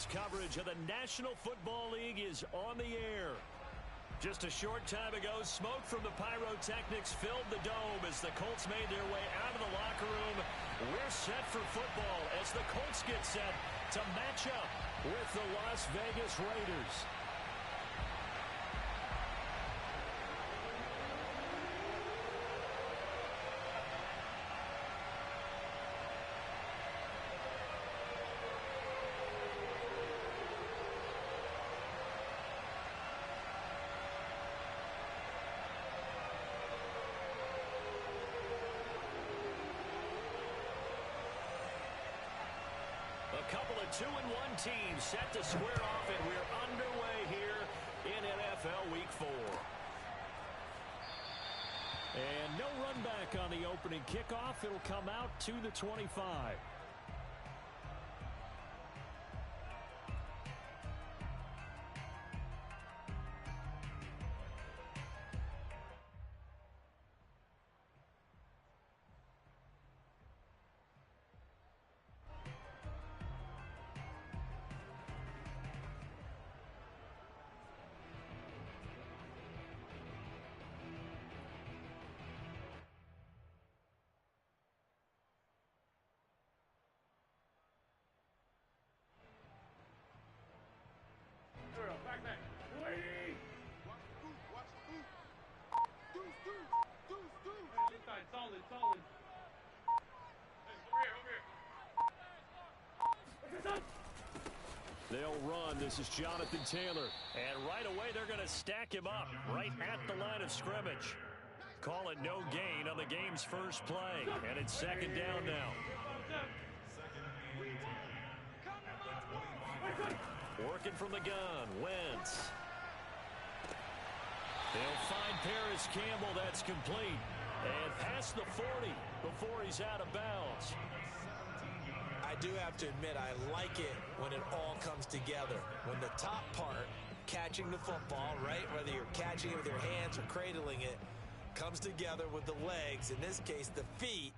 Sports coverage of the National Football League is on the air. Just a short time ago, smoke from the pyrotechnics filled the dome as the Colts made their way out of the locker room. We're set for football as the Colts get set to match up with the Las Vegas Raiders. A couple of 2-1 teams set to square off, and we're underway here in NFL Week 4. And no run back on the opening kickoff. It'll come out to the 25. They'll run. This is Jonathan Taylor. And right away, they're going to stack him up right at the line of scrimmage. Call it no gain on the game's first play. And it's second down now. Working from the gun, Wentz. They'll find Paris Campbell. That's complete. And past the 40 before he's out of bounds. I do have to admit, I like it when it all comes together. When the top part, catching the football, right, whether you're catching it with your hands or cradling it, comes together with the legs, in this case the feet,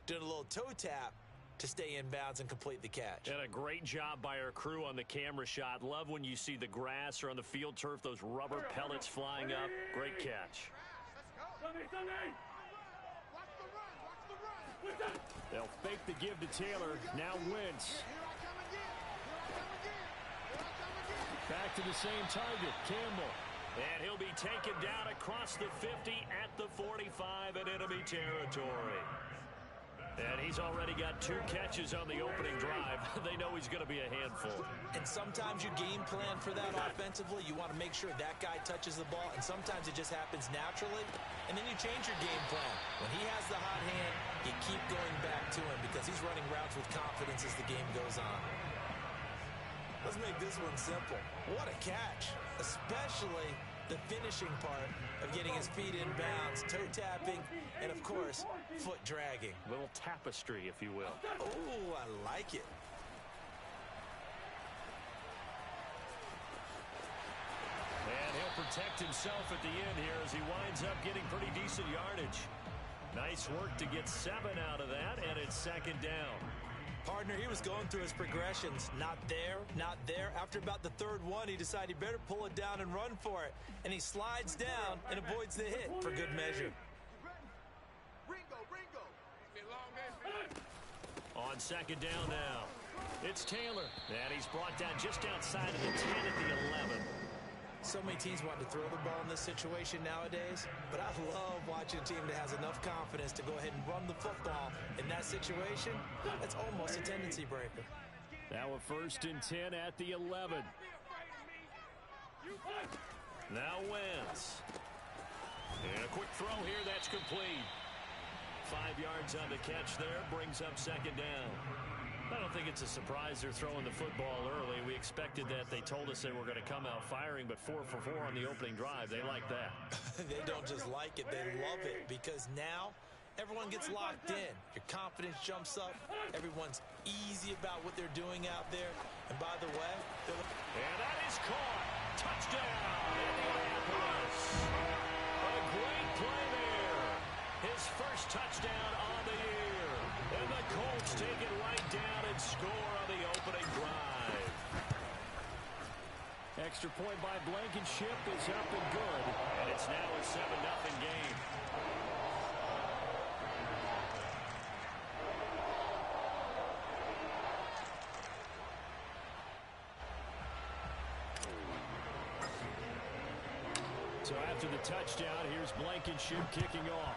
doing a little toe tap to stay in bounds and complete the catch. And a great job by our crew on the camera shot. Love when you see the grass or on the field turf, those rubber pellets flying up. Great catch. They'll fake the give to Taylor. Now Wentz. Back to the same target, Campbell. And he'll be taken down across the 50 at the 45 in enemy territory. And he's already got 2 catches on the opening drive. They know he's going to be a handful. And sometimes you game plan for that offensively. You want to make sure that guy touches the ball, and sometimes it just happens naturally. And then you change your game plan. When he has the hot hand, you keep going back to him because he's running routes with confidence as the game goes on. Let's make this one simple. What a catch, especially the finishing part of getting his feet in bounds, toe tapping, and of course, foot dragging. Little tapestry, if you will. Oh, I like it. And he'll protect himself at the end here as he winds up getting pretty decent yardage. Nice work to get 7 out of that, and it's second down. Partner, he was going through his progressions. Not there, not there. After about the 3rd one, he decided he better pull it down and run for it. And he slides down and avoids the hit for good measure. On second down now, it's Taylor. And he's brought down just outside of the 10 at the 11. So many teams want to throw the ball in this situation nowadays, but I love watching a team that has enough confidence to go ahead and run the football. In that situation, that's almost a tendency breaker. Now a 1st and 10 at the 11. Now Wentz. And a quick throw here, that's complete. 5 yards on the catch there, brings up second down. I don't think it's a surprise they're throwing the football early. We expected that. They told us they were going to come out firing, but 4 for 4 on the opening drive. They like that. They don't just like it, they love it, because now everyone gets locked in. Your confidence jumps up. Everyone's easy about what they're doing out there. And by the way, and that is caught. Touchdown, Indianapolis. A great play there. His first touchdown on the year. And the Colts take it right down and score on the opening drive. Extra point by Blankenship is up and good. And it's now a 7-0 game. So after the touchdown, here's Blankenship kicking off.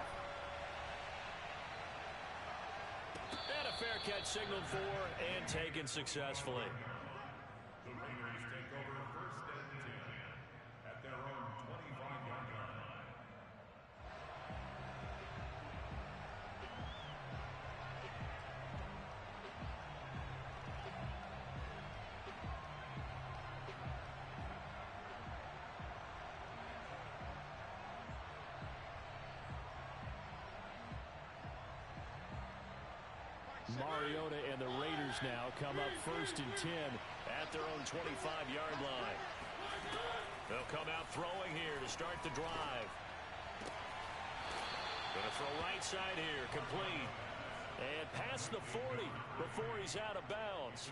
And a fair catch signaled for and taken successfully. The Raiders take over 1st and 10 at their own 25-yard line. Mariota and the Raiders now come up 1st and 10 at their own 25-yard line. They'll come out throwing here to start the drive. Going to throw right side here, complete. And past the 40 before he's out of bounds.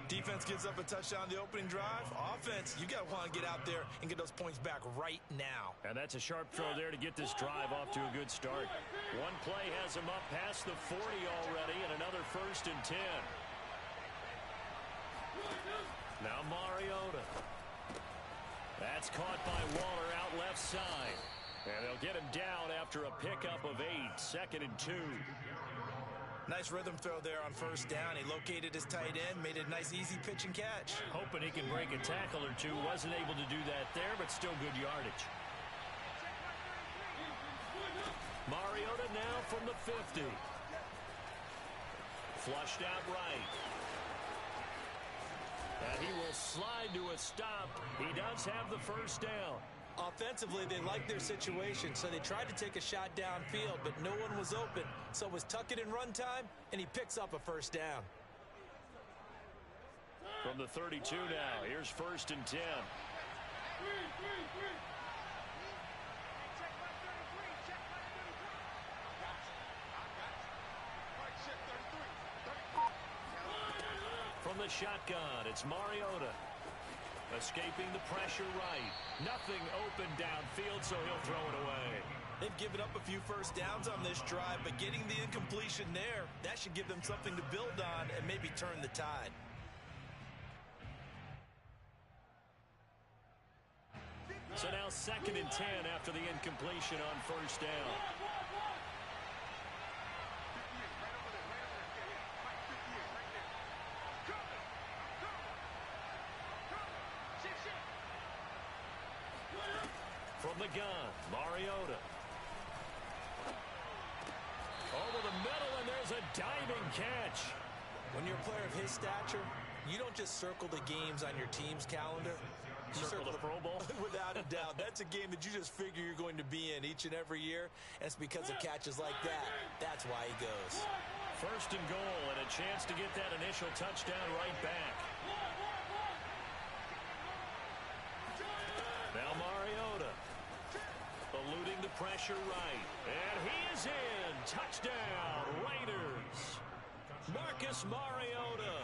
Defense gives up a touchdown the opening drive. Offense, you got to want to get out there and get those points back right now. And that's a sharp throw there to get this drive off to a good start. One play has him up past the 40 already, and another 1st and 10. Now Mariota. That's caught by Waller out left side. And they'll get him down after a pickup of 8, 2nd and 2. Nice rhythm throw there on 1st down. He located his tight end, made a nice easy pitch and catch. Hoping he can break a tackle or two. Wasn't able to do that there, but still good yardage. Mariota now from the 50. Flushed out right. And he will slide to a stop. He does have the 1st down. Offensively, they liked their situation, so they tried to take a shot downfield, but no one was open. So it was tuck it in run time, and he picks up a 1st down. From the 32 now, here's 1st and 10. From the shotgun, it's Mariota. Escaping the pressure right. Nothing open downfield, so he'll throw it away. They've given up a few 1st downs on this drive, but getting the incompletion there, that should give them something to build on and maybe turn the tide. So now 2nd and 10 after the incompletion on 1st down. From the gun, Mariota. Over the middle, and there's a diving catch. When you're a player of his stature, you don't just circle the games on your team's calendar. You Circle the Pro Bowl? Without a doubt. That's a game that you just figure you're going to be in each and every year, and it's because of catches like that. That's why he goes. 1st and goal, and a chance to get that initial touchdown right back. Now Mariota. Eluding the pressure right. And he is in. Touchdown, Raiders. Marcus Mariota.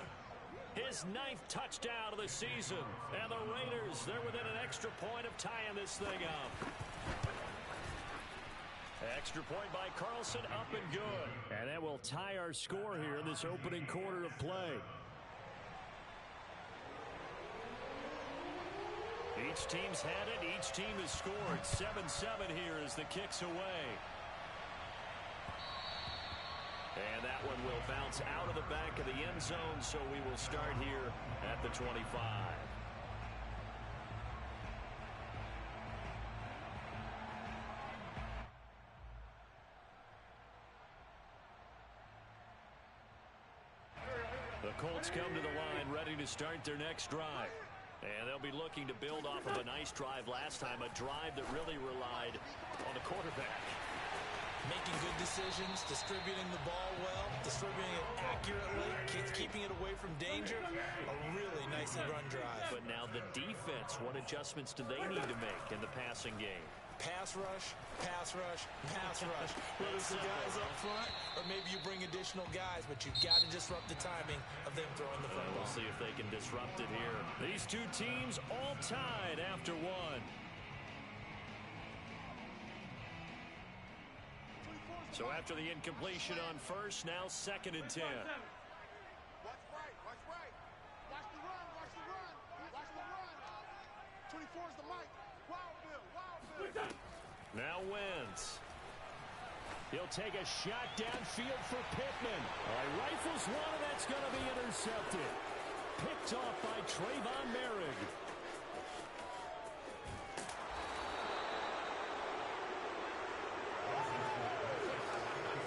His 9th touchdown of the season. And the Raiders, they're within an extra point of tying this thing up. Extra point by Carlson, up and good. And that will tie our score here in this opening quarter of play. Each team's had it. Each team has scored. 7-7 here as the kick's away. And that one will bounce out of the back of the end zone, so we will start here at the 25. The Colts come to the line ready to start their next drive. And they'll be looking to build off of a nice drive last time, a drive that really relied on the quarterback. Making good decisions, distributing the ball well, distributing it accurately, keeping it away from danger. A really nicely run drive. But now the defense, what adjustments do they need to make in the passing game? Pass rush, pass rush, pass rush. Whether it's the guys up front or maybe you bring additional guys, but you've got to disrupt the timing of them throwing the football. We'll see if they can disrupt it here. These two teams all tied after one. So after the incompletion on first, now 2nd and 10. Watch right, watch right. Watch the run, watch the run. Watch the run. 24 is the mic. Wild Bill, Wild Bill. Now Wentz. He'll take a shot downfield for Pittman. Rifles one, and that's going to be intercepted. Picked off by Trayvon Merrick.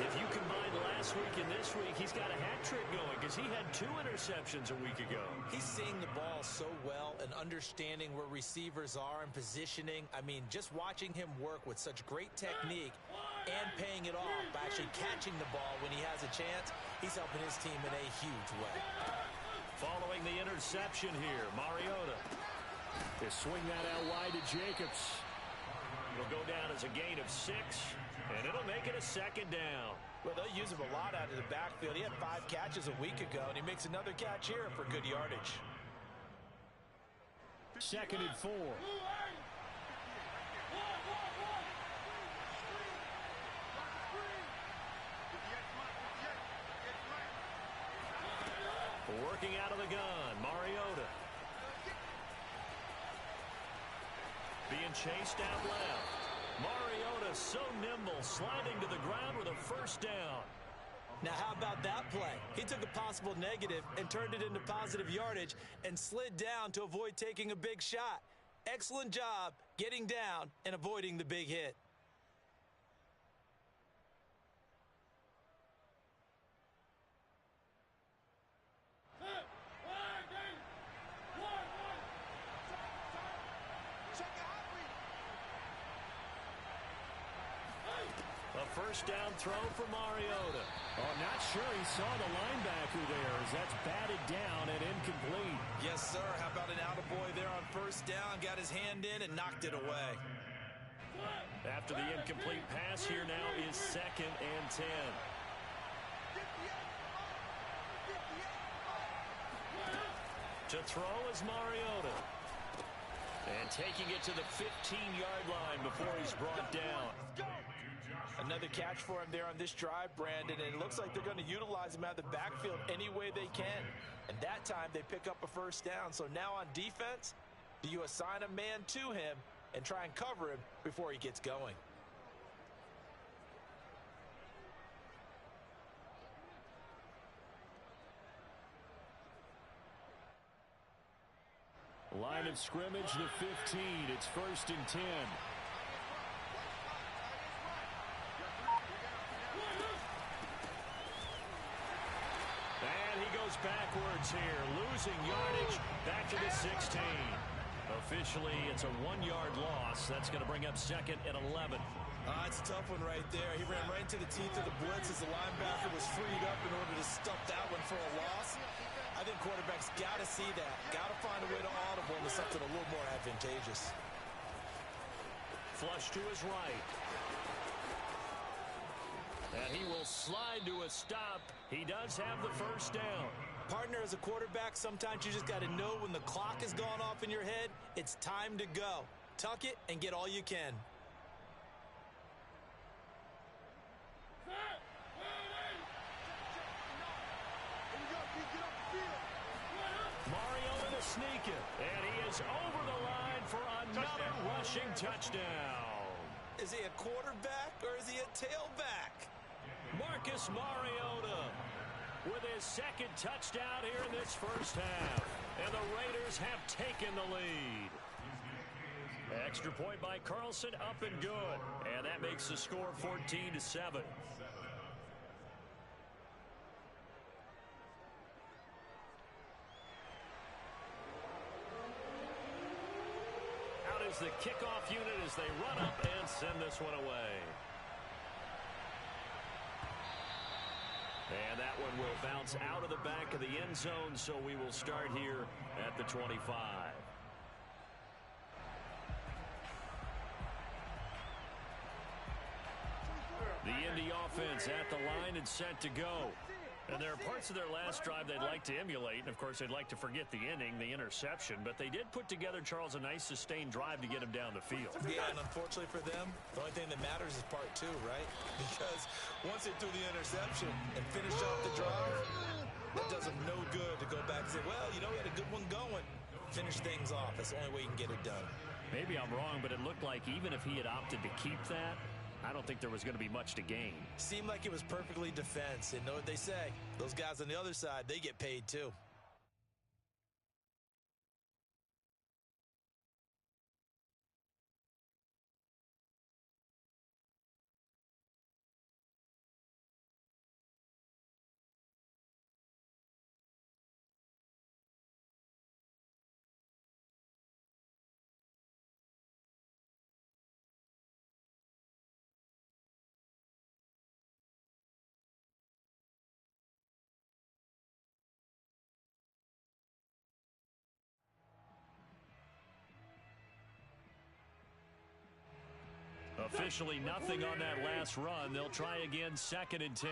If you combine last week and this week, he's got a hat trick going because he had 2 interceptions a week ago. He's seeing the ball so well and understanding where receivers are and positioning. I mean, just watching him work with such great technique and paying it off by actually catching the ball when he has a chance, he's helping his team in a huge way. Following the interception here, Mariota. They swing that out wide to Jacobs. It'll go down as a gain of 6, and it'll make it a 2nd down. Well, they'll use him a lot out of the backfield. He had 5 catches a week ago, and he makes another catch here for good yardage. 2nd and 4. Working out of the gun, Mariota. Being chased out left. Mariota so nimble, sliding to the ground with a 1st down. Now, how about that play? He took a possible negative and turned it into positive yardage and slid down to avoid taking a big shot. Excellent job getting down and avoiding the big hit. A 1st down throw for Mariota. Oh, not sure he saw the linebacker there as that's batted down and incomplete. Yes, sir. How about an attaboy there on 1st down? Got his hand in and knocked it away. After the incomplete pass, here now is 2nd and 10. To throw is Mariota. And taking it to the 15-yard line before he's brought down. Another catch for him there on this drive, Brandon, and it looks like they're going to utilize him out of the backfield any way they can. And that time they pick up a 1st down. So now on defense, do you assign a man to him and try and cover him before he gets going? Line of scrimmage, the 15. It's 1st and 10. And he goes backwards here, losing yardage back to the 16. Officially, it's a 1-yard loss. That's going to bring up 2nd and 11. It's a tough one right there. He ran right into the teeth of the blitz as the linebacker was freed up in order to stuff that one for a loss. I think quarterbacks got to see that. Got to find a way to audible into something a little more advantageous. Flush to his right. And he will slide to a stop. He does have the 1st down. Partner, as a quarterback, sometimes you just got to know when the clock has gone off in your head, it's time to go. Tuck it and get all you can. Mariota to sneak it. And he is over the line for another rushing touchdown. Is he a quarterback or is he a tailback? Marcus Mariota with his 2nd touchdown here in this 1st half. And the Raiders have taken the lead. Extra point by Carlson, up and good. And that makes the score 14-7. Out is the kickoff unit as they run up and send this one away. And that one will bounce out of the back of the end zone, so we will start here at the 25. offense at the line and set to go. And there are parts of their last drive they'd like to emulate, and of course they'd like to forget the inning, the interception, but they did put together, Charles, a nice sustained drive to get him down the field. Yeah, and unfortunately for them, the only thing that matters is part two, right? Because once they threw the interception and finished off the drive, that does them no good to go back and say, well, you know, we had a good one going. Finish things off. That's the only way you can get it done. Maybe I'm wrong, but it looked like even if he had opted to keep that, I don't think there was going to be much to gain. Seemed like it was perfectly defense. And know what they say? Those guys on the other side, they get paid too. Officially nothing on that last run. They'll try again, 2nd and 10.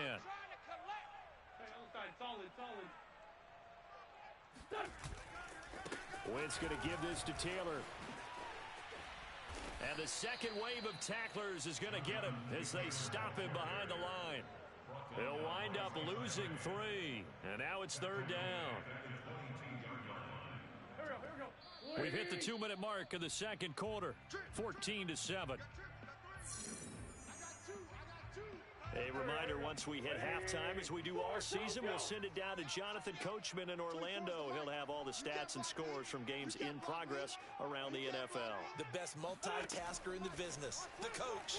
Wentz going to give this to Taylor. And the second wave of tacklers is going to get him as they stop him behind the line. They'll wind up losing 3. And now it's 3rd down. We've hit the 2-minute mark of the second quarter. 14-7. A reminder, once we hit halftime, as we do all season, we'll send it down to Jonathan Coachman in Orlando. He'll have all the stats and scores from games in progress around the NFL. The best multitasker in the business, the coach.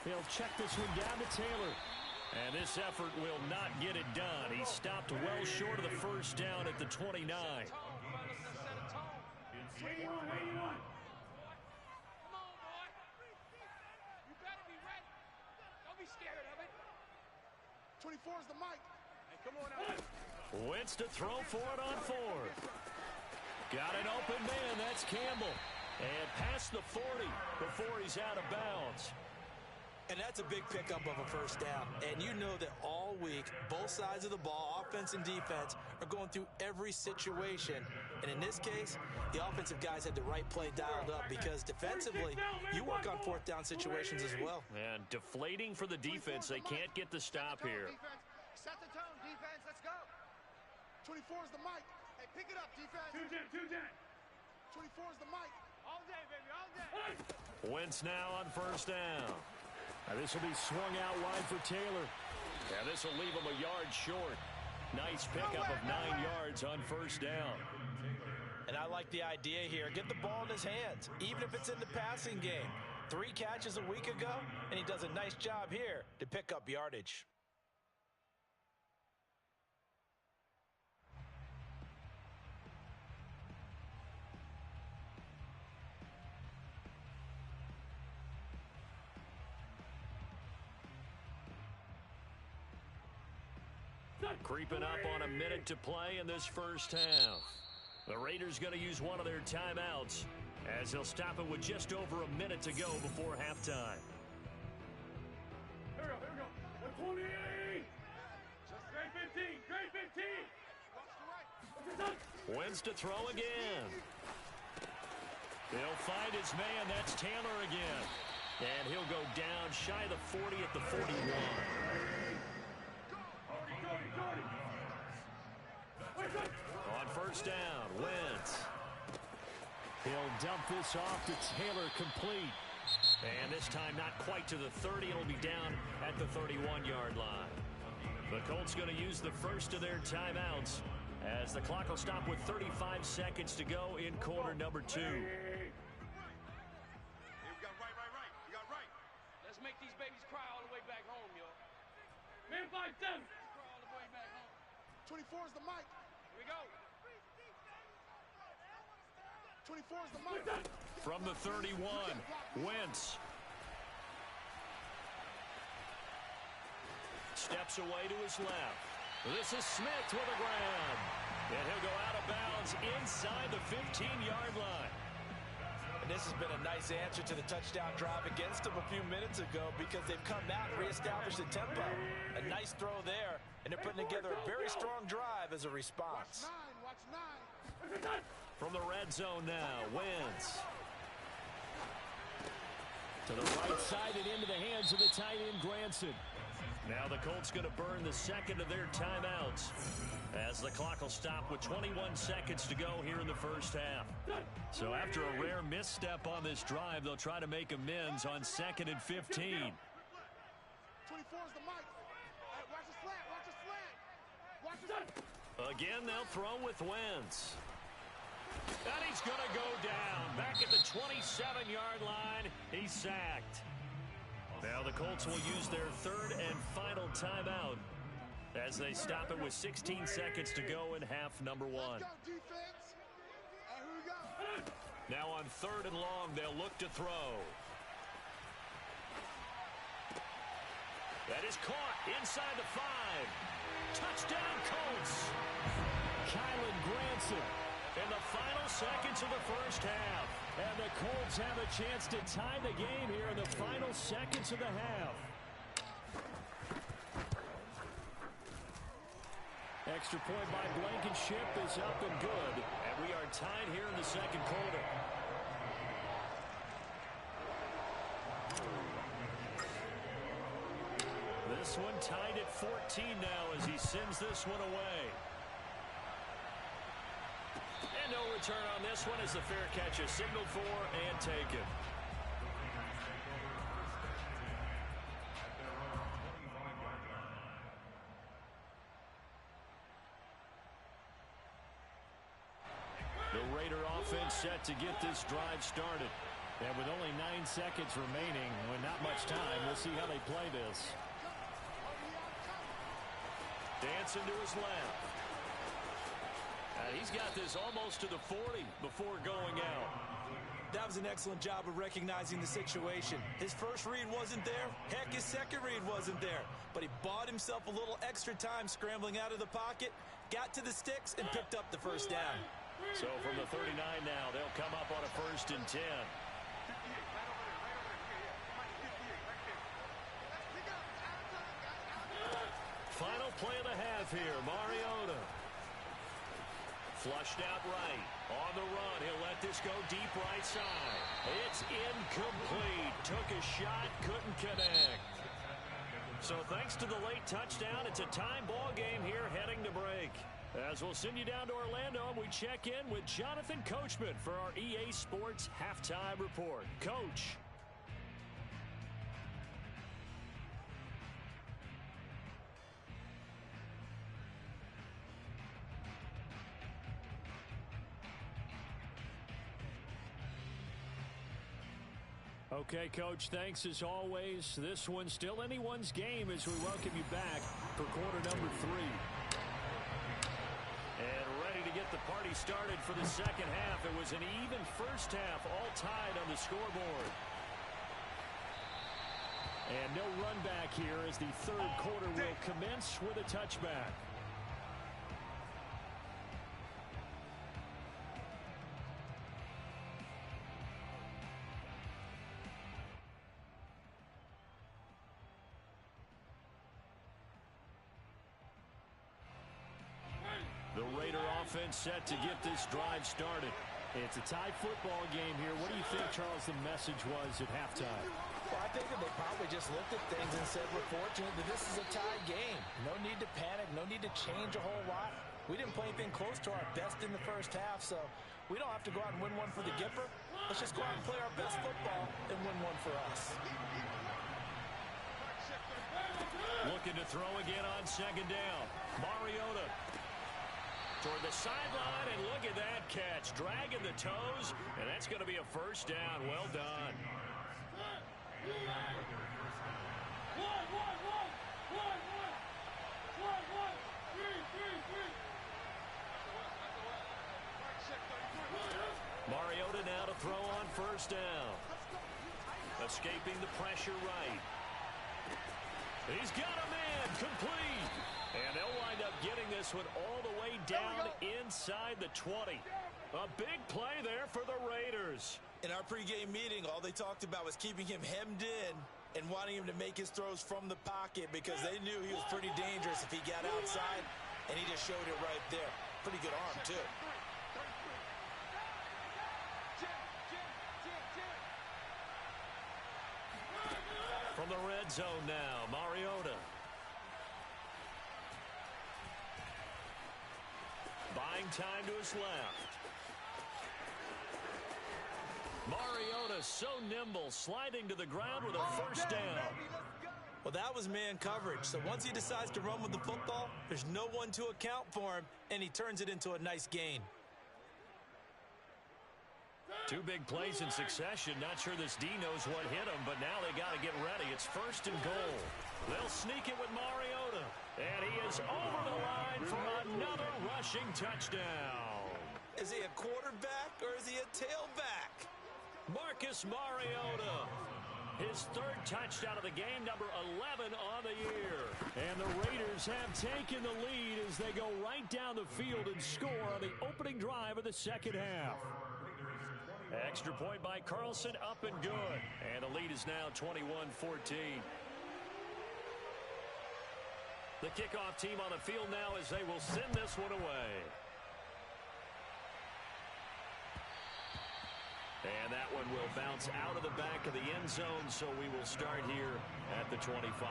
He'll check this one down to Taylor. And this effort will not get it done. He stopped well short of the first down at the 29. 24 is the mic. Hey, come on out. Wentz to throw for it on 4th. Got an open man. That's Campbell. And past the 40 before he's out of bounds. And that's a big pickup of a first down. And you know that all week, both sides of the ball, offense and defense, are going through every situation. And in this case, the offensive guys had the right play dialed up because defensively, you work on 4th down situations as well. And deflating for the defense. They can't get the stop here. Set the tone, defense. Let's go. 24 is the mic. Hey, pick it up, defense. 2-10. 24 is the mic. All day, baby, all day. Wentz now on first down. Now this will be swung out wide for Taylor. Yeah, this will leave him a yard short. Nice pickup of 9 yards on first down. And I like the idea here. Get the ball in his hands, even if it's in the passing game. 3 catches a week ago, and he does a nice job here to pick up yardage. Creeping up on a minute to play in this first half. The Raiders going to use one of their timeouts as they'll stop it with just over a minute to go before halftime. Here we go. 28. Great 15. Wentz to throw again. He'll find his man. That's Taylor again. And he'll go down shy of the 40 at the 41. On first down, Wentz. He'll dump this off to Taylor, complete. And this time not quite to the 30. It'll be down at the 31-yard line. The Colts going to use the first of their timeouts as the clock will stop with 35 seconds to go in quarter number 2. Hey, we got right. We got right. Let's make these babies cry all the way back home, yo. Man, 5-7. Cry all the way back home. 24 is the mic. Here we go. 24 is the mic. From the 31, Wentz. Steps away to his left. This is Smith with a grab. And he'll go out of bounds inside the 15-yard line. And this has been a nice answer to the touchdown drive against them a few minutes ago because they've come out and reestablished the tempo. A nice throw there, and they're putting together a very strong drive as a response. Watch nine. From the red zone now, Wentz. To the right side and into the hands of the tight end, Granson. Now the Colts going to burn the second of their timeouts as the clock will stop with 21 seconds to go here in the first half. So after a rare misstep on this drive, they'll try to make amends on 2nd and 15. 24 is the mic. Watch his flat. Watch his flat. Watch his... Again, they'll throw with Wentz. And he's going to go down. Back at the 27-yard line, he's sacked. Now the Colts will use their third and final timeout as they stop it with 16 seconds to go in half number one. Let's go, defense. And here we go. Now on 3rd and long, they'll look to throw. That is caught inside the 5. Touchdown, Colts. Kylen Granson in the final seconds of the first half. And the Colts have a chance to tie the game here in the final seconds of the half. Extra point by Blankenship is up and good. And we are tied here in the second quarter. This one tied at 14 now as he sends this one away. And no return on this one as the fair catch is signaled for and taken. The Raider offense set to get this drive started. And with only 9 seconds remaining, with not much time, we'll see how they play this. Dancing to his left. He's got this almost to the 40 before going out. That was an excellent job of recognizing the situation. His first read wasn't there. Heck, his second read wasn't there. But he bought himself a little extra time scrambling out of the pocket, got to the sticks, and picked up the first down. So from the 39 now, they'll come up on a 1st and 10. Final play of the half here, Mariota. Flushed out right. On the run, he'll let this go deep right side. It's incomplete. Took a shot, couldn't connect. So thanks to the late touchdown, it's a time ball game here heading to break. As we'll send you down to Orlando, and we check in with Jonathan Coachman for our EA Sports Halftime Report. Coach. Okay, Coach, thanks as always. This one's still anyone's game as we welcome you back for quarter number 3. And ready to get the party started for the second half. It was an even first half, all tied on the scoreboard. And no run back here as the third quarter will commence with a touchback. The Raider offense set to get this drive started. It's a tie football game here. What do you think, Charles, the message was at halftime? Well, I think that they probably just looked at things and said, we're fortunate that this is a tie game. No need to panic, no need to change a whole lot. We didn't play anything close to our best in the first half, so we don't have to go out and win one for the Gipper. Let's just go out and play our best football and win one for us. Looking to throw again on second down. Mariota toward the sideline, and look at that catch. Dragging the toes, and that's going to be a first down. Well done. Mariota now to throw on first down. Escaping the pressure right. He's got a man, complete. And they'll wind up getting this one all the way down inside the 20. A big play there for the Raiders. In our pregame meeting, all they talked about was keeping him hemmed in and wanting him to make his throws from the pocket because they knew he was pretty dangerous if he got outside, and he just showed it right there. Pretty good arm, too. From the red zone now, Mariota. Buying time to his left. Mariota so nimble, sliding to the ground with a first down. Well, that was man coverage. So once he decides to run with the football, there's no one to account for him, and he turns it into a nice gain. Two big plays in succession. Not sure this D knows what hit him, but now they got to get ready. It's first and goal. They'll sneak it with Mariota. And he is over the line for another rushing touchdown. Is he a quarterback or is he a tailback? Marcus Mariota. His third touchdown of the game, number 11 on the year. And the Raiders have taken the lead as they go right down the field and score on the opening drive of the second half. Extra point by Carlson, up and good. And the lead is now 21-14. The kickoff team on the field now as they will send this one away. And that one will bounce out of the back of the end zone, so we will start here at the 25.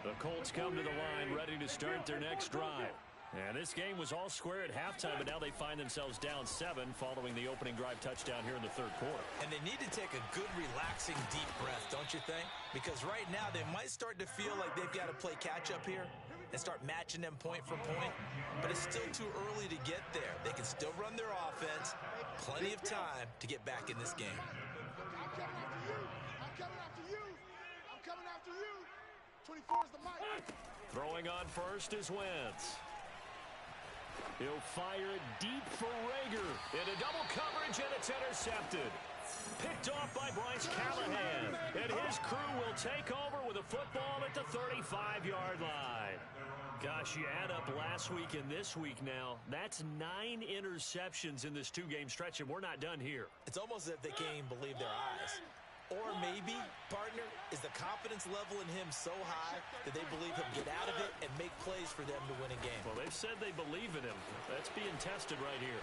The Colts come to the line, ready to start their next drive. And this game was all square at halftime, but now they find themselves down 7 following the opening drive touchdown here in the third quarter. And they need to take a good, relaxing, deep breath, don't you think? Because right now they might start to feel like they've got to play catch-up here and start matching them point for point. But it's still too early to get there. They can still run their offense. Plenty of time to get back in this game. I'm coming after you. I'm coming after you. I'm coming after you. 24 is the mic. Throwing on first is Wentz. He'll fire it deep for Rager. Into double coverage, and it's intercepted. Picked off by Bryce Callahan. And his crew will take over with a football at the 35-yard line. Gosh, you add up last week and this week now, that's 9 interceptions in this two-game stretch, and we're not done here. It's almost as if they can't even believe their eyes. Or maybe, partner, is the confidence level in him so high that they believe he'll get out of it and make plays for them to win a game. Well, they've said they believe in him. That's being tested right here.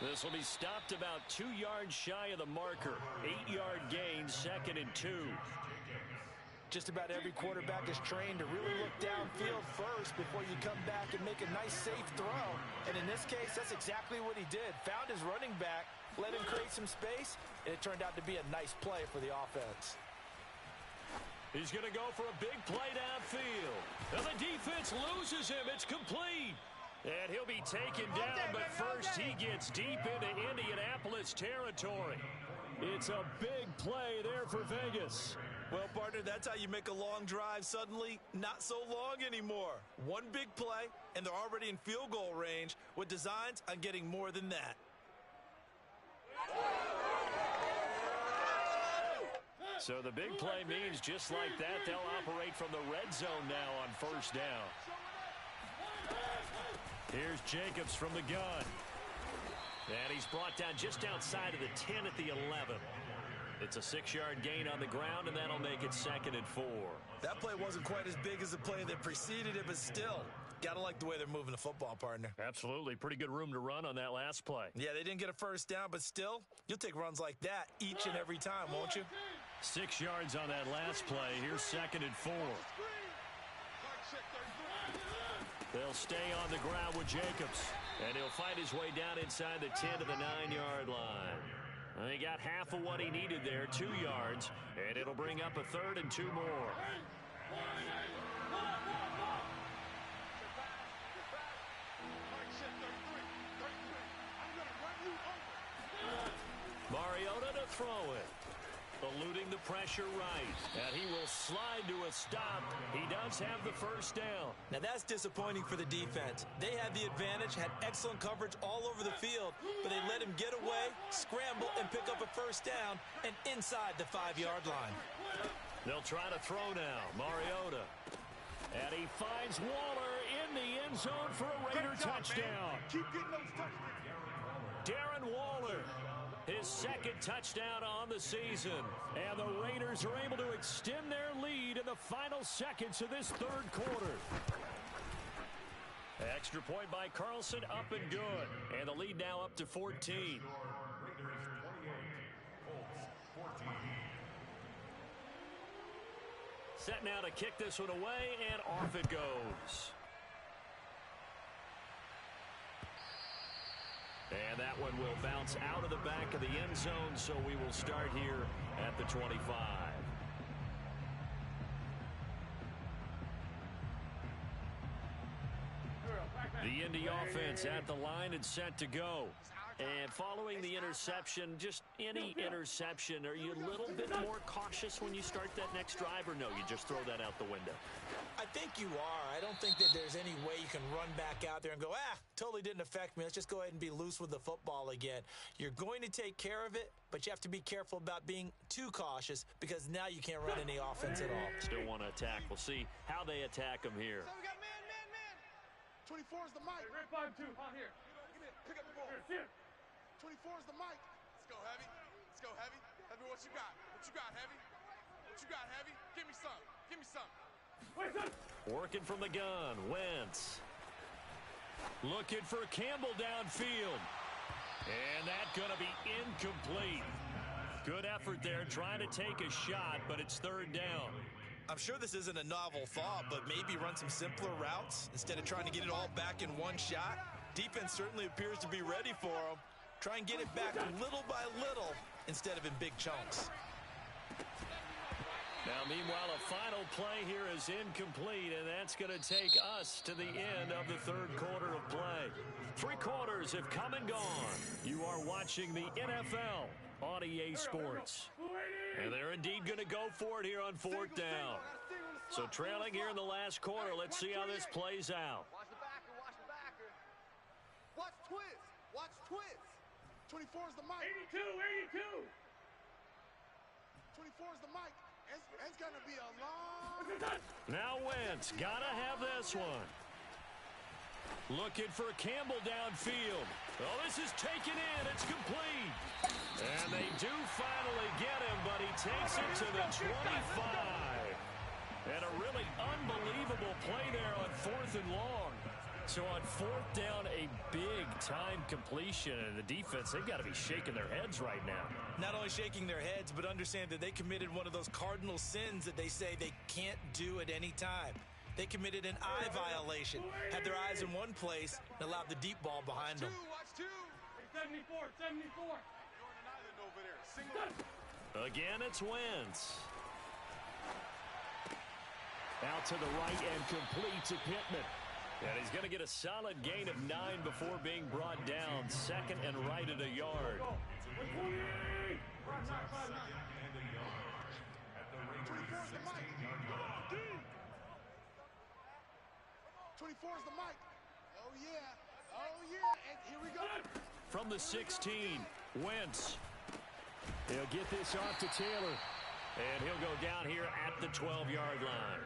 This will be stopped about 2 yards shy of the marker. 8-yard gain, 2nd and 2. Just about every quarterback is trained to really look downfield first before you come back and make a nice, safe throw. And in this case, that's exactly what he did. Found his running back, let him create some space, and it turned out to be a nice play for the offense. He's going to go for a big play downfield. And the defense loses him. It's complete. And he'll be taken down, but first he gets deep into Indianapolis territory. It's a big play there for Vegas. Well, partner, that's how you make a long drive suddenly not so long anymore. One big play, and they're already in field goal range with designs on getting more than that. So the big play means just like that, they'll operate from the red zone now on first down. Here's Jacobs from the gun. And he's brought down just outside of the 10 at the 11. It's a 6-yard gain on the ground, and that'll make it 2nd and 4. That play wasn't quite as big as the play that preceded it, but still, gotta like the way they're moving the football, partner. Absolutely. Pretty good room to run on that last play. Yeah, they didn't get a first down, but still, you'll take runs like that each and every time, won't you? 6 yards on that last play. Here's 2nd and 4. They'll stay on the ground with Jacobs, and he'll find his way down inside the 10 to the 9-yard line. And he got half of what he needed there, 2 yards, and it'll bring up a 3rd and 2 more. Mariota to throw it. Eluding the pressure right. And he will slide to a stop. He does have the first down. Now that's disappointing for the defense. They had the advantage, had excellent coverage all over the field, but they let him get away, scramble, and pick up a first down and inside the 5-yard line. They'll try to throw now. Mariota. And he finds Waller in the end zone for a Raider touchdown. Keep getting those touchdowns. Darren Waller, his second touchdown on the season. And the Raiders are able to extend their lead in the final seconds of this third quarter. Extra point by Carlson, up and good. And the lead now up to 14. Raiders 28, Colts 14. Set now to kick this one away, and off it goes. And that one will bounce out of the back of the end zone, so we will start here at the 25. The Indy offense at the line and set to go. And following the interception, just any interception, are you a little bit more cautious when you start that next drive, or no, you just throw that out the window? I think you are. I don't think that there's any way you can run back out there and go, totally didn't affect me. Let's just go ahead and be loose with the football again. You're going to take care of it, but you have to be careful about being too cautious because now you can't run any offense at all. Still want to attack. We'll see how they attack him here. So we got man. 24 is the mic. Hey, red 5-2, out here. Get in, pick up the ball. Here. 24 is the mic. Let's go, Heavy. Let's go, Heavy. Heavy, what you got? What you got, Heavy? What you got, Heavy? Give me some. Give me some. Wait, son. Working from the gun, Wentz. Looking for Campbell downfield. And that's going to be incomplete. Good effort there, trying to take a shot, but it's third down. I'm sure this isn't a novel thought, but maybe run some simpler routes instead of trying to get it all back in one shot. Defense certainly appears to be ready for them. Try and get it back little by little instead of in big chunks. Now, meanwhile, a final play here is incomplete, and that's going to take us to the end of the third quarter of play. 3 quarters have come and gone. You are watching the NFL on EA Sports. And they're indeed going to go for it here on fourth down. So trailing here in the last quarter, let's see how this plays out. Watch the backer, watch the backer. Watch twist, watch twist. 24 is the mic. 82. 24 is the mic. It's going to be a long... Now Wentz, gotta have this one. Looking for Campbell downfield. Oh, this is taken in. It's complete. And they do finally get him, but he takes it to the 25. And a really unbelievable play there on 4th and long. So on 4th down, a big-time completion. And the defense, they've got to be shaking their heads right now. Not only shaking their heads, but understand that they committed one of those cardinal sins that they say they can't do at any time. They committed an eye violation, had their eyes in one place, and allowed the deep ball behind them. Watch two. 74. You're on an island over there. Single. Again, it's Wentz. Out to the right and complete to Pittman. And he's going to get a solid gain of 9 before being brought down. 2nd and right at a yard. 24 is the mic. Oh, yeah. And here we go. From the 16, Wentz. He'll get this off to Taylor. And he'll go down here at the 12-yard line.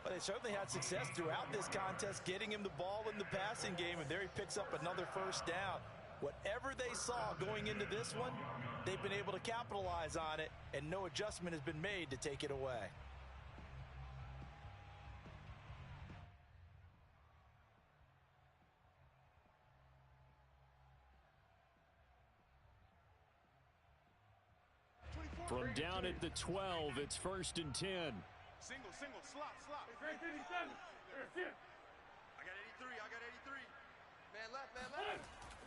But they certainly had success throughout this contest, getting him the ball in the passing game, and there he picks up another first down. Whatever they saw going into this one, they've been able to capitalize on it, and no adjustment has been made to take it away. From down at the 12, it's 1st and 10. Single, slot. Great 57. Here. I got 83. Man left.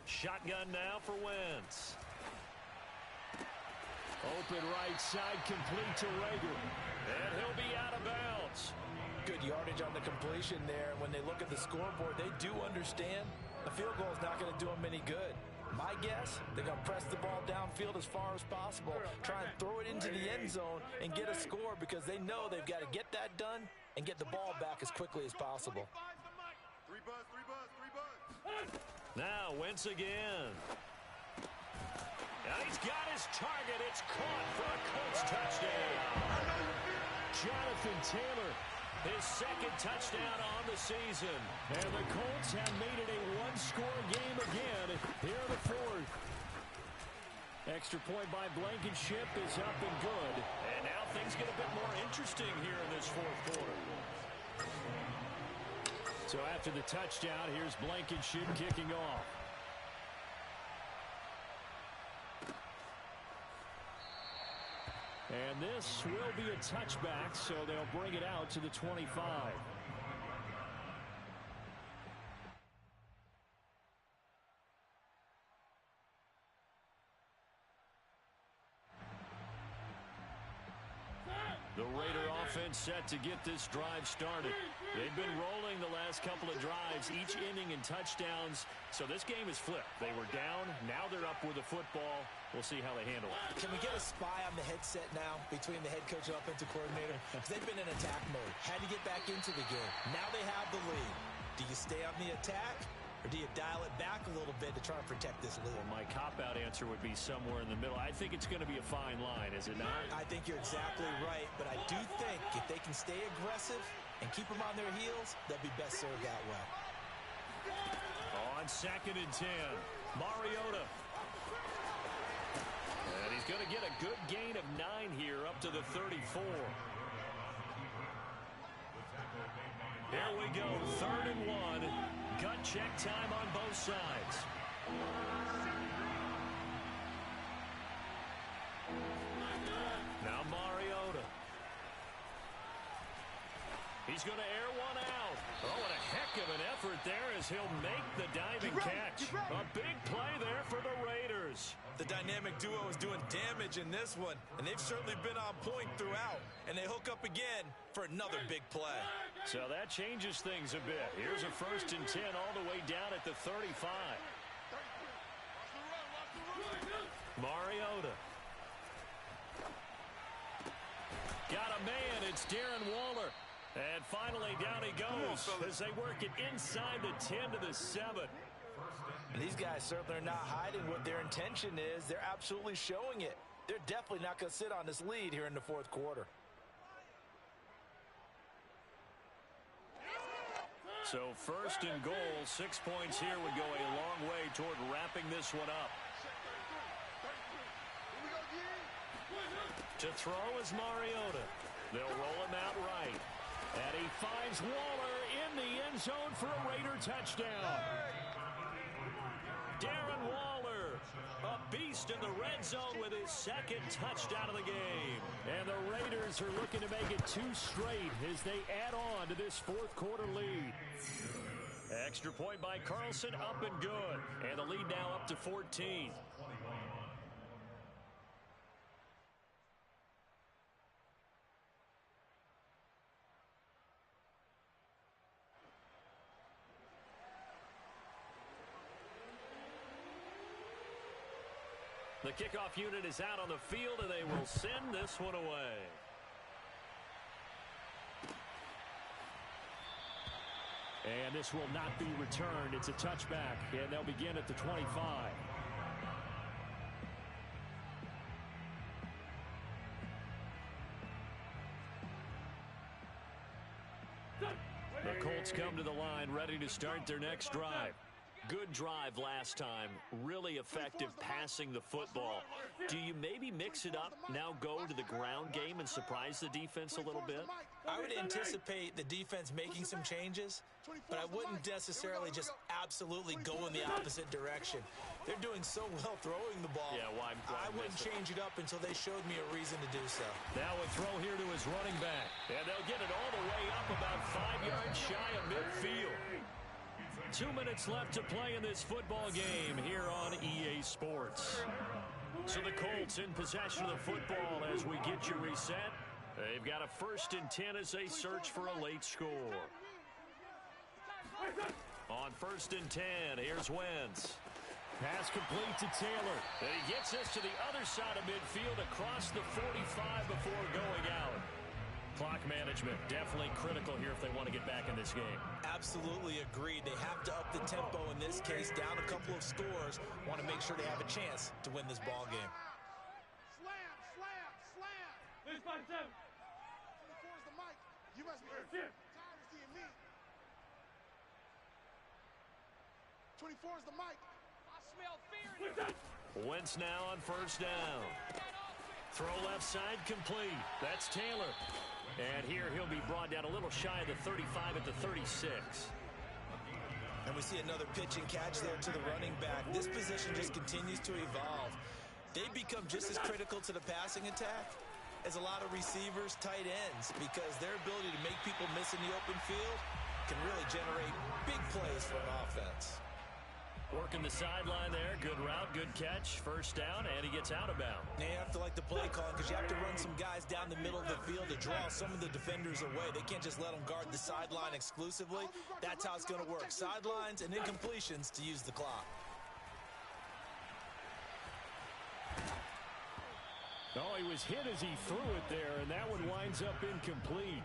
Shotgun now for Wentz. Open right side, complete to Rager. And he'll be out of bounds. Good yardage on the completion there. When they look at the scoreboard, they do understand the field goal is not going to do them any good. My guess, they're going to press the ball downfield as far as possible, try and throw it into the end zone and get a score because they know they've got to get that done and get the ball back as quickly as possible. Three buzz, three buzz, three buzz. Now Wentz again. And he's got his target. It's caught for a Colts touchdown. Jonathan Taylor, his second touchdown on the season. And the Colts have made it a one-score game again here in the fourth. Extra point by Blankenship is up and good. And now things get a bit more interesting here in this fourth quarter. So after the touchdown, here's Blankenship kicking off. And this will be a touchback, so they'll bring it out to the 25. The Raider offense set to get this drive started. They've been rolling the last couple of drives, each inning in touchdowns. So this game is flipped. They were down. Now they're up with the football. We'll see how they handle it. Can we get a spy on the headset now between the head coach and offensive coordinator? Because they've been in attack mode. Had to get back into the game. Now they have the lead. Do you stay on the attack? Or do you dial it back a little bit to try and protect this lead? Well, my cop-out answer would be somewhere in the middle. I think it's going to be a fine line, is it not? I think you're exactly right, but I do think if they can stay aggressive and keep them on their heels, they'll be best served that way. On 2nd and 10, Mariota. And he's going to get a good gain of 9 here up to the 34. Here we go, 3rd and 1. Gut check time on both sides. Now Mariota. He's going to air one out. Oh, and a heck of an effort there as he'll make the diving catch. A big play there for the Raiders. The dynamic duo is doing damage in this one, and they've certainly been on point throughout. And they hook up again for another big play. So that changes things a bit. Here's a 1st and 10 all the way down at the 35. Mariota. Got a man. It's Darren Waller. And finally down he goes as they work it inside the 10 to the 7. And these guys certainly are not hiding what their intention is. They're absolutely showing it. They're definitely not going to sit on this lead here in the fourth quarter. So 1st and goal, 6 points here would go a long way toward wrapping this one up. To throw is Mariota. They'll roll him out right. And he finds Waller in the end zone for a Raider touchdown. Darren Waller, a beast in the red zone with his 2nd touchdown of the game. And the Raiders are looking to make it 2 straight as they add on to this fourth quarter lead. Extra point by Carlson, up and good. And the lead now up to 14. The kickoff unit is out on the field, and they will send this one away. And this will not be returned. It's a touchback, and they'll begin at the 25. The Colts come to the line, ready to start their next drive. Good drive last time. Really effective passing the football. Do you maybe mix it up, now go to the ground game and surprise the defense a little bit? I would anticipate the defense making some changes, but I wouldn't necessarily just absolutely go in the opposite direction. They're doing so well throwing the ball. Yeah, why I wouldn't change it up until they showed me a reason to do so. Now a throw here to his running back. And they'll get it all the way up about 5 yards shy of midfield. 2 minutes left to play in this football game here on EA Sports. So the Colts in possession of the football as we get you reset. They've got a 1st and 10 as they search for a late score. On 1st and 10, here's Wentz. Pass complete to Taylor. And he gets us to the other side of midfield across the 45 before going out. Clock management definitely critical here if they want to get back in this game. Absolutely agreed. They have to up the tempo in this case, down a couple of scores. Want to make sure they have a chance to win this ball game. Slam, slam, slam. This by 7. 24 is the mic. You must be tired of seeing me. 24 is the mic. I smell fear in you. Wentz now on first down. Throw left side complete. That's Taylor. And here he'll be brought down a little shy of the 35 at the 36. And we see another pitch and catch there to the running back. This position just continues to evolve. They become just as critical to the passing attack as a lot of receivers, tight ends, because their ability to make people miss in the open field can really generate big plays for an offense. Working the sideline there. Good route, good catch. First down, and he gets out of bounds. Now you have to like the play calling because you have to run some guys down the middle of the field to draw some of the defenders away. They can't just let them guard the sideline exclusively. That's how it's going to work. Sidelines and incompletions to use the clock. Oh, he was hit as he threw it there, and that one winds up incomplete.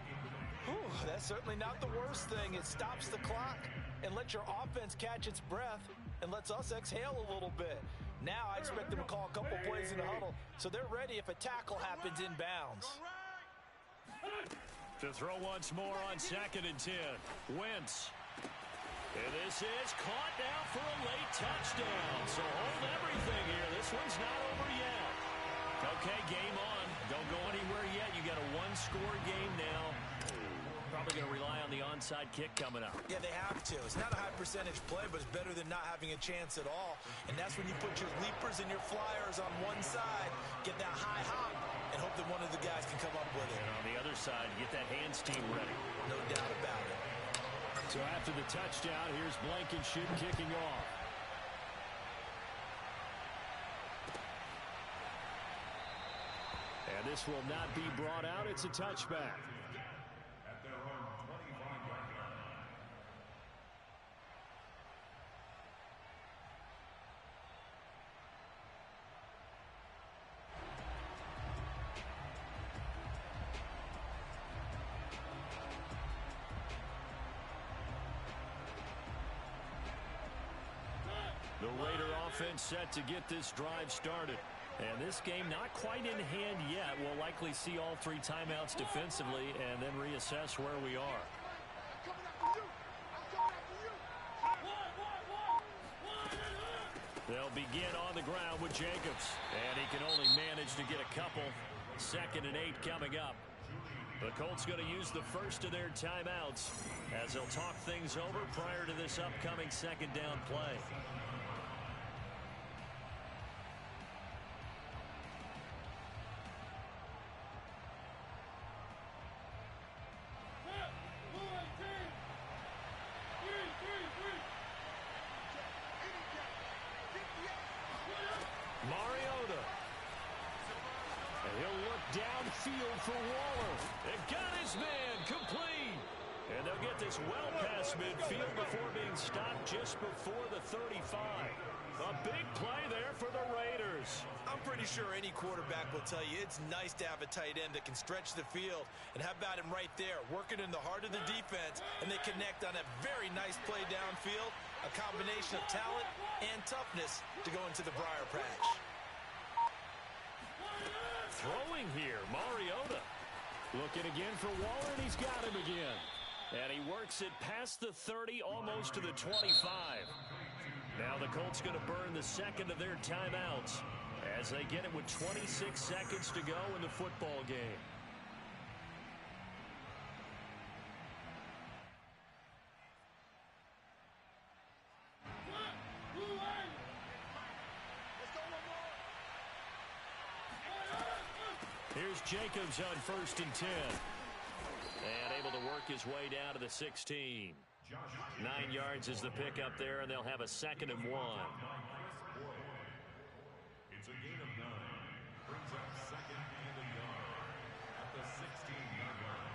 Whew, that's certainly not the worst thing. It stops the clock and lets your offense catch its breath and lets us exhale a little bit. Now I expect them to call a couple plays in the huddle so they're ready if a tackle happens inbounds. To throw once more on 2nd and 10. Wentz. And this is caught now for a late touchdown. So hold everything here. This one's not over yet. Okay, game on. Don't go anywhere yet. You got a one-score game now. Probably going to rely on the onside kick coming up. Yeah, they have to. It's not a high percentage play, but it's better than not having a chance at all. And that's when you put your leapers and your flyers on one side, get that high hop, and hope that one of the guys can come up with it. And on the other side, get that hands team ready. No doubt about it. So after the touchdown, here's Blankenship kicking off. And this will not be brought out. It's a touchback. At their own 25-yard line. The Raider offense set to get this drive started. And this game not quite in hand yet. We'll likely see all three timeouts defensively and then reassess where we are. I'm coming after you. I'm coming after you. They'll begin on the ground with Jacobs. And he can only manage to get a couple. 2nd and 8 coming up. The Colts going to use the first of their timeouts as they'll talk things over prior to this upcoming 2nd down play. Mariota. And he'll look downfield for Waller. And got his man complete. And they'll get this well past midfield before being stopped just before the 35. A big play there for the Raiders. I'm pretty sure any quarterback will tell you it's nice to have a tight end that can stretch the field. And how about him right there, working in the heart of the defense, and they connect on a very nice play downfield, a combination of talent and toughness to go into the briar patch. Throwing here, Mariota. Looking again for Waller, and he's got him again. And he works it past the 30, almost to the 25. Now the Colts going to burn the second of their timeouts as they get it with 26 seconds to go in the football game. Here's Jacobs on 1st and 10. And able to work his way down to the 16. 9 yards is the pickup there, and they'll have a 2nd and 1. It's a gain of 9. Brings up 2nd and a yard at the 16-yard line.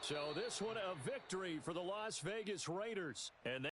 So this one a victory for the Las Vegas Raiders. And